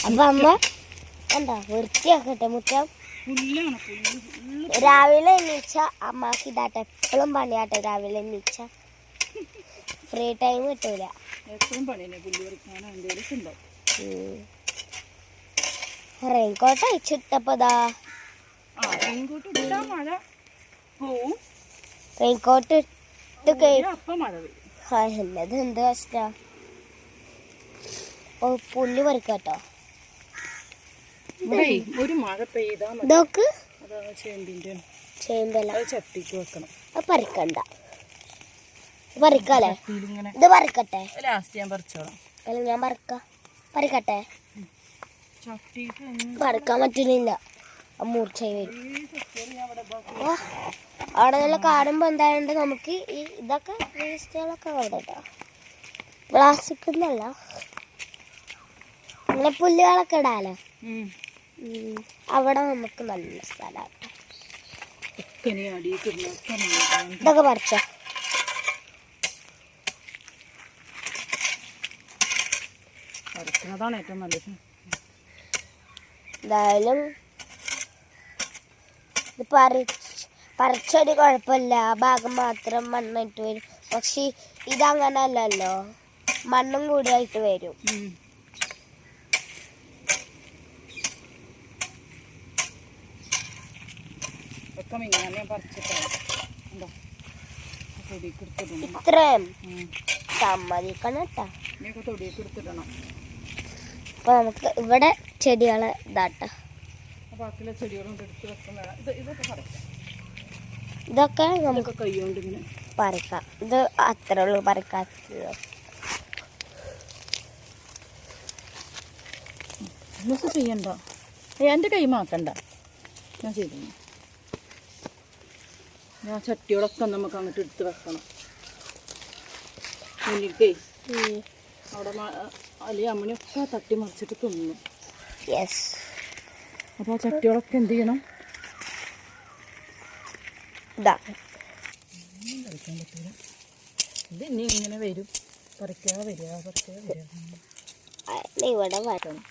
അപ്പൊ അമ്മ എന്താ വൃത്തിയാക്കട്ടെ മുറ്റം. രാവിലെ എണീച്ച അമ്മക്ക് ഇതാട്ടെ എപ്പോഴും പണിയാട്ടെ. രാവിലെ എണീച്ച ഫ്രീ ടൈം കിട്ടൂല. റെയിൻകോട്ട് അയച്ചിട്ടപ്പോതാ റെയിൻകോട്ട് ഇട്ട് എന്നത് എന്ത് കഷ്ടാ. ഓ പുല്ല് പറിക്കാട്ടോ. ഒരു മഴ പെയ്താ ഇതൊക്കെ ചേമ്പല ചട്ടിക്ക് വെക്കണം. അത് പറിക്കണ്ട, പറിക്കാലേ. ഇത് പറിക്കട്ടെ, ലാസ്റ്റ് ഞാൻ പറിച്ചോളാം. അല്ല ഞാൻ പറിക്കട്ടെ. പറിക്കാൻ പറ്റില്ല, മൂർച്ചയായി വരും. അവിടെ നല്ല കാണുമ്പോൾ എന്തായാലും നമുക്ക് ഈ ഇതൊക്കെ വേസ്റ്റുകളൊക്കെ അവിടെ കേട്ടോ. പ്ലാസ്റ്റിക് ഒന്നല്ല, അങ്ങനെ പുല്ലുകളൊക്കെ ഇടാലോ. അവിടെ നമുക്ക് നല്ല സ്ഥലമാണ്. ഇതൊക്കെ പറിച്ചോ. പറിക്കുന്നതാണ് ഏറ്റവും നല്ലത്. എന്തായാലും ഇത് പറിച്ചൊരു കുഴപ്പമില്ല, ആ ഭാഗം മാത്രം മണ്ണായിട്ട് വരും. പക്ഷെ ഇതങ്ങനെ അല്ലല്ലോ, മണ്ണും കൂടിയായിട്ട് വരും. ഇത്രയും സമ്മതിക്കണം കേട്ടോ. അപ്പൊ നമുക്ക് ഇവിടെ ചെടികളെ ഇതാട്ടോ. ഇതൊക്കെ നമുക്ക് പറിക്കാം. ഇത് അത്ര ഉള്ളൂ പറിക്കാത്തത്. ചെയ്യണ്ട, എൻ്റെ കൈ മാക്കണ്ട, ഞാൻ ചെയ്തു. ഞാൻ ചട്ടികളൊക്കെ നമുക്ക് അങ്ങോട്ട് എടുത്ത് വെക്കണം. മുന്നിക്കേ അവിടെ അല്ലെ അമ്മണിയൊക്കെ തട്ടി മറിച്ചിട്ട് തിന്നു. യെസ്. അപ്പോൾ ആ ചട്ടികളൊക്കെ എന്ത് ചെയ്യണം? കളിക്കാൻ പറ്റില്ല. ഇത് ഇനി ഇങ്ങനെ വരും, പറിക്കാതെ വരിക. ഇവിടെ വരണം.